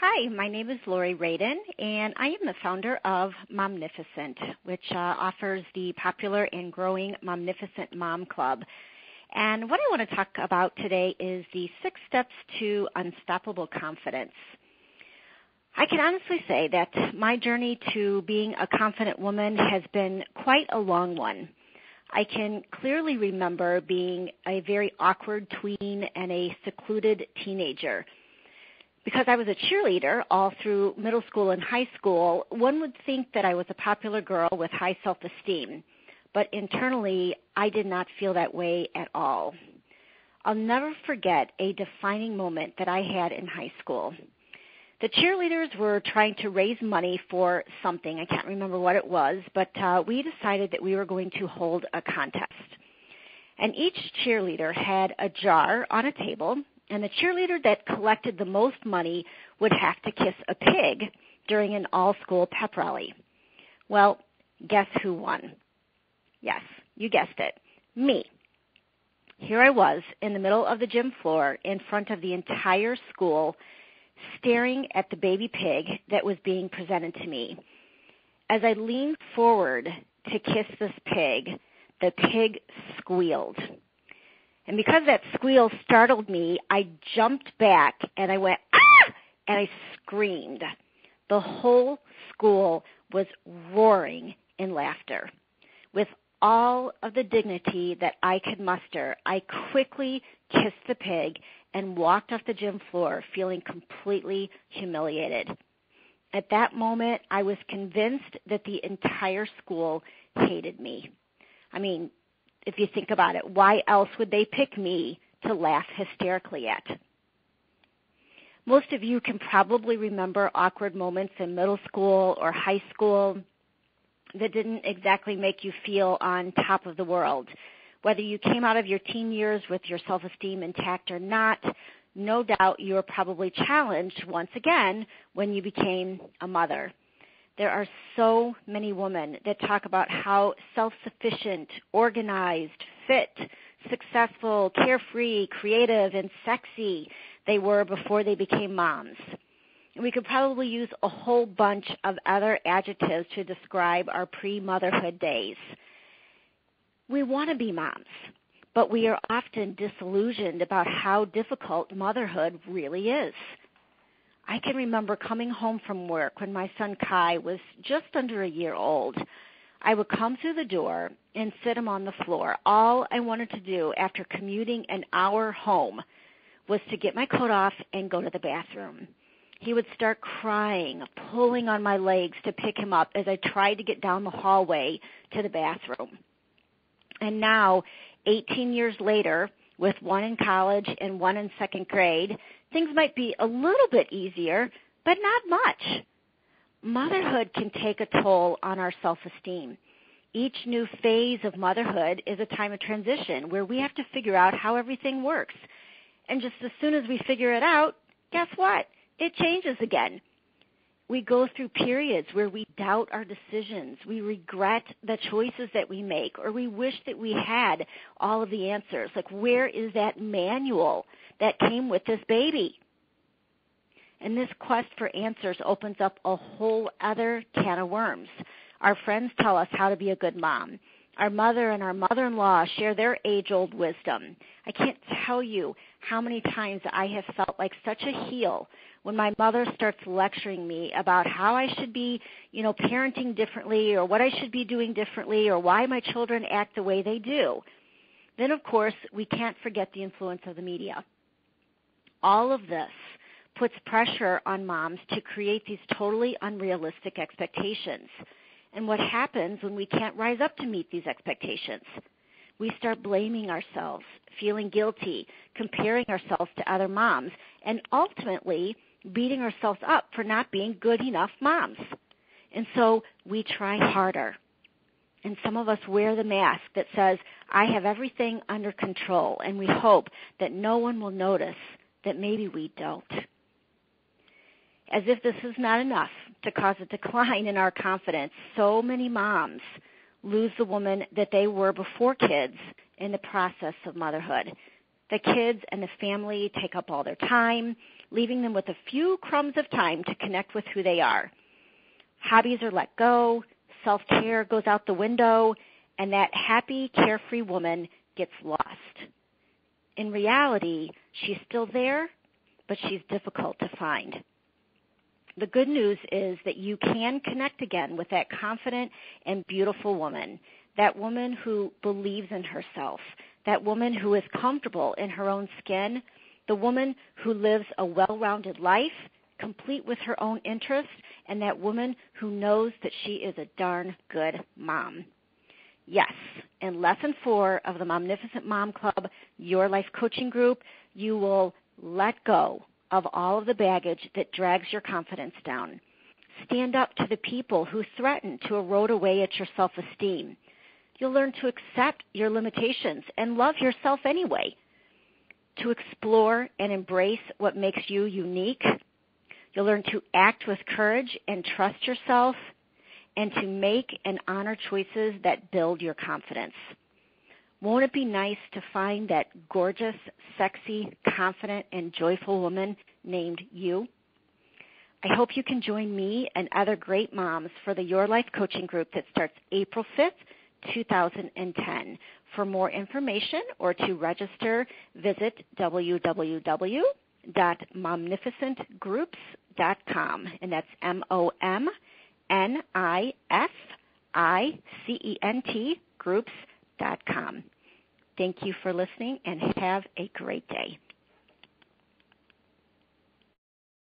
Hi, my name is Lori Radin, and I am the founder of Momnificent, which offers the popular and growing Momnificent Mom Club. And what I want to talk about today is the 6 steps to unstoppable confidence. I can honestly say that my journey to being a confident woman has been quite a long one. I can clearly remember being a very awkward tween and a secluded teenager. Because I was a cheerleader all through middle school and high school, one would think that I was a popular girl with high self-esteem. But internally, I did not feel that way at all. I'll never forget a defining moment that I had in high school. The cheerleaders were trying to raise money for something. I can't remember what it was, but we decided that we were going to hold a contest. And each cheerleader had a jar on a table, and the cheerleader that collected the most money would have to kiss a pig during an all-school pep rally. Well, guess who won? Yes, you guessed it, me. Here I was in the middle of the gym floor in front of the entire school, staring at the baby pig that was being presented to me. As I leaned forward to kiss this pig, the pig squealed. And because that squeal startled me, I jumped back and I went, ah! And I screamed. The whole school was roaring in laughter. With all of the dignity that I could muster, I quickly kissed the pig and walked off the gym floor feeling completely humiliated. At that moment, I was convinced that the entire school hated me. I mean, if you think about it, why else would they pick me to laugh hysterically at? Most of you can probably remember awkward moments in middle school or high school that didn't exactly make you feel on top of the world. Whether you came out of your teen years with your self-esteem intact or not, no doubt you were probably challenged once again when you became a mother. There are so many women that talk about how self-sufficient, organized, fit, successful, carefree, creative, and sexy they were before they became moms. And we could probably use a whole bunch of other adjectives to describe our pre-motherhood days. We want to be moms, but we are often disillusioned about how difficult motherhood really is. I can remember coming home from work when my son Kai was just under a year old. I would come through the door and sit him on the floor. All I wanted to do after commuting an hour home was to get my coat off and go to the bathroom. He would start crying, pulling on my legs to pick him up as I tried to get down the hallway to the bathroom. And now, 18 years later, with one in college and one in second grade, things might be a little bit easier, but not much. Motherhood can take a toll on our self-esteem. Each new phase of motherhood is a time of transition where we have to figure out how everything works. And just as soon as we figure it out, guess what? It changes again. We go through periods where we doubt our decisions, we regret the choices that we make, or we wish that we had all of the answers. Like, where is that manual that came with this baby? And this quest for answers opens up a whole other can of worms. Our friends tell us how to be a good mom. Our mother and our mother-in-law share their age-old wisdom. I can't tell you how many times I have felt like such a heel when my mother starts lecturing me about how I should be, parenting differently, or what I should be doing differently, or why my children act the way they do. Then, of course, we can't forget the influence of the media. All of this puts pressure on moms to create these totally unrealistic expectations. And what happens when we can't rise up to meet these expectations? We start blaming ourselves, feeling guilty, comparing ourselves to other moms, and ultimately beating ourselves up for not being good enough moms. And so we try harder. And some of us wear the mask that says, I have everything under control, and we hope that no one will notice that maybe we don't. As if this is not enough to cause a decline in our confidence, so many moms lose the woman that they were before kids in the process of motherhood. The kids and the family take up all their time. leaving them with a few crumbs of time to connect with who they are. Hobbies are let go, self-care goes out the window, and that happy, carefree woman gets lost. In reality, she's still there, but she's difficult to find. The good news is that you can connect again with that confident and beautiful woman, that woman who believes in herself, that woman who is comfortable in her own skin, the woman who lives a well-rounded life, complete with her own interests, and that woman who knows that she is a darn good mom. Yes, in Lesson 4 of the Momnificent Mom Club, Your Life Coaching Group, you will let go of all of the baggage that drags your confidence down. Stand up to the people who threaten to erode away at your self-esteem. You'll learn to accept your limitations and love yourself anyway. To explore and embrace what makes you unique. You'll learn to act with courage and trust yourself, and to make and honor choices that build your confidence. Won't it be nice to find that gorgeous, sexy, confident, and joyful woman named you? I hope you can join me and other great moms for the Your Life Coaching Group that starts April 5th, 2010. For more information or to register, visit www.momnificentgroups.com, and that's MOMNIFICENT groups.com. Thank you for listening, and have a great day.